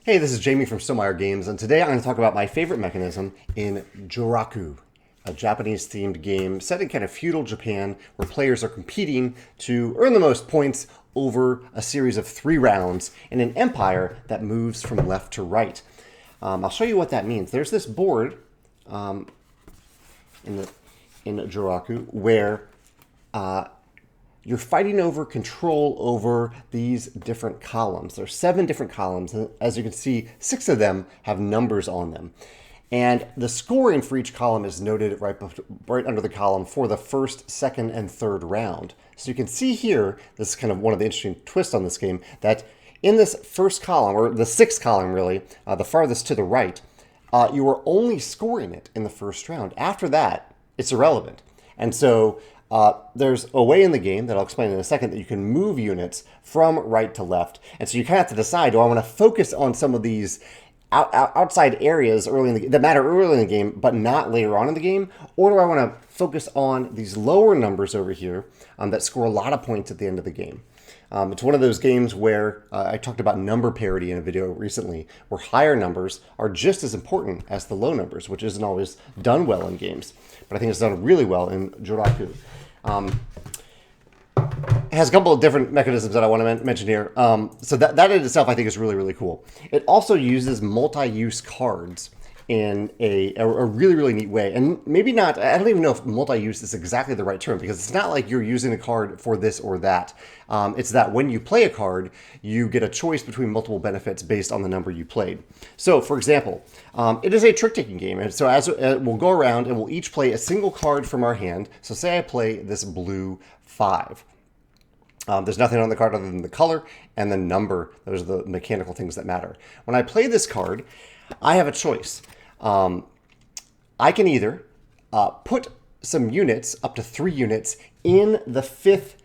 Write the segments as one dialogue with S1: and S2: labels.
S1: Hey, this is Jamey from Stonemaier Games, and today I'm going to talk about my favorite mechanism in Joraku, a Japanese-themed game set in kind of feudal Japan where players are competing to earn the most points over a series of 3 rounds in an empire that moves from left to right. I'll show you what that means. There's this board in Joraku where you're fighting over control over these different columns. There's 7 different columns, and as you can see, 6 of them have numbers on them. And the scoring for each column is noted right under the column for the first, second, and third round. So you can see here, this is kind of one of the interesting twists on this game, that in this first column, or the 6th column really, the farthest to the right, you are only scoring it in the first round. After that, it's irrelevant. And so there's a way in the game that I'll explain in a second that you can move units from right to left. And so you kind of have to decide, do I want to focus on some of these outside areas that matter early in the game, but not later on in the game? Or do I want to focus on these lower numbers over here that score a lot of points at the end of the game? It's one of those games where I talked about number parity in a video recently, where higher numbers are just as important as the low numbers, which isn't always done well in games. But I think it's done really well in Joraku. It has a couple of different mechanisms that I want to mention here. So that in itself I think is really, really cool. It also uses multi-use cards in a really, really neat way. And maybe not, I don't even know if multi-use is exactly the right term, because it's not like you're using a card for this or that. It's that when you play a card, you get a choice between multiple benefits based on the number you played. So, for example, it is a trick-taking game. And so as we'll go around and we'll each play a single card from our hand. So say I play this blue 5. There's nothing on the card other than the color and the number. Those are the mechanical things that matter. When I play this card, I have a choice. I can either put some units, up to 3 units, in the 5th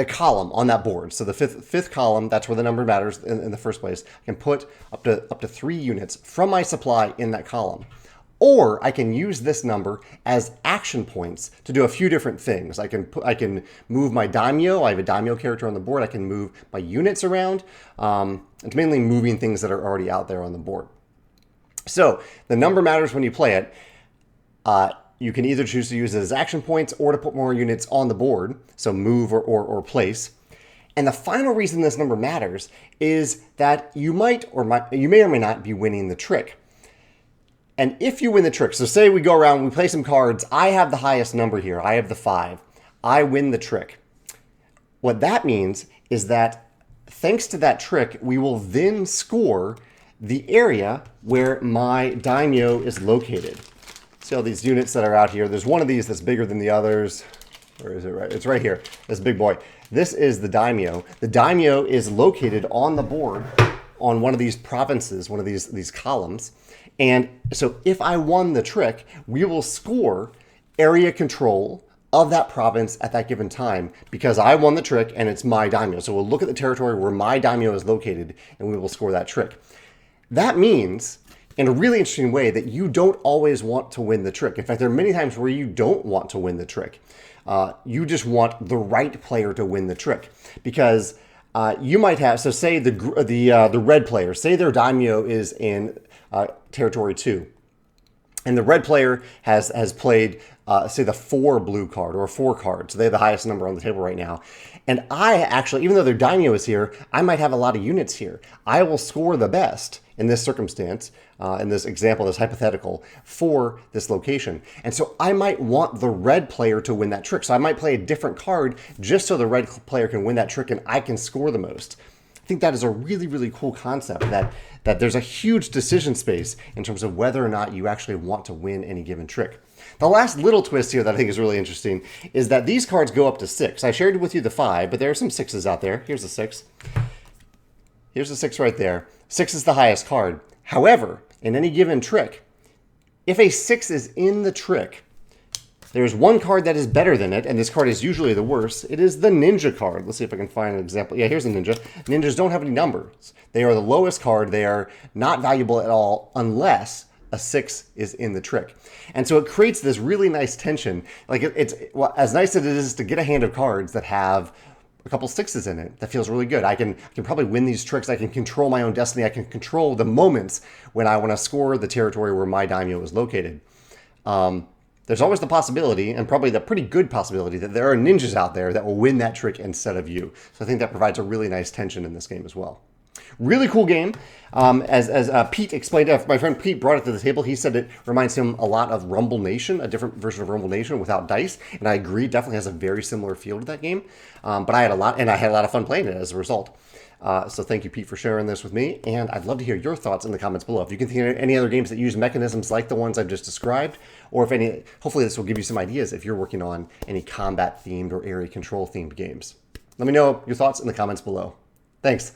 S1: column on that board. So the fifth column, that's where the number matters in the first place. I can put up to 3 units from my supply in that column. Or I can use this number as action points to do a few different things. I can move my daimyo. I have a daimyo character on the board. I can move my units around. It's mainly moving things that are already out there on the board. So the number matters when you play it. You can either choose to use it as action points or to put more units on the board, so move or place. And the final reason this number matters is that you may or may not be winning the trick. And if you win the trick, so say we go around, we play some cards, I have the highest number here, I have the 5, I win the trick. What that means is that thanks to that trick, we will then score the area where my daimyo is located. See all these units that are out here. There's one of these that's bigger than the others. Where is it? Right? It's right here. This big boy. This is the daimyo. The daimyo is located on the board on one of these provinces, one of these columns. And so if I won the trick, we will score area control of that province at that given time because I won the trick and it's my daimyo. So we'll look at the territory where my daimyo is located and we will score that trick. That means, in a really interesting way, that you don't always want to win the trick. In fact, there are many times where you don't want to win the trick. You just want the right player to win the trick because you might have, so say the red player, say their daimyo is in territory 2. And the red player has played, say, the 4 blue card or 4 card. So they have the highest number on the table right now. And I actually, even though their daimyo is here, I might have a lot of units here. I will score the best in this circumstance, in this example, this hypothetical, for this location. And so I might want the red player to win that trick. So I might play a different card just so the red player can win that trick and I can score the most. I think that is a really, really cool concept that there's a huge decision space in terms of whether or not you actually want to win any given trick. The last little twist here that I think is really interesting is that these cards go up to 6. I shared with you the 5, but there are some 6s out there. Here's the 6. Here's the 6 right there. 6 is the highest card. However, in any given trick, if a 6 is in the trick, there's one card that is better than it, and this card is usually the worst. It is the ninja card. Let's see if I can find an example. Yeah, here's a ninja. Ninjas don't have any numbers. They are the lowest card. They are not valuable at all unless a 6 is in the trick. And so it creates this really nice tension. Like well, as nice as it is to get a hand of cards that have a couple sixes in it. That feels really good. I can probably win these tricks. I can control my own destiny. I can control the moments when I want to score the territory where my daimyo is located. There's always the possibility, and probably the pretty good possibility, that there are ninjas out there that will win that trick instead of you. So I think that provides a really nice tension in this game as well. Really cool game. As Pete explained, my friend Pete brought it to the table. He said it reminds him a lot of Rumble Nation, a different version of Rumble Nation without dice. And I agree, it definitely has a very similar feel to that game. But I had a lot of fun playing it as a result. So thank you, Pete, for sharing this with me. And I'd love to hear your thoughts in the comments below. If you can think of any other games that use mechanisms like the ones I've just described, or if any, hopefully this will give you some ideas if you're working on any combat-themed or area control-themed games. Let me know your thoughts in the comments below. Thanks.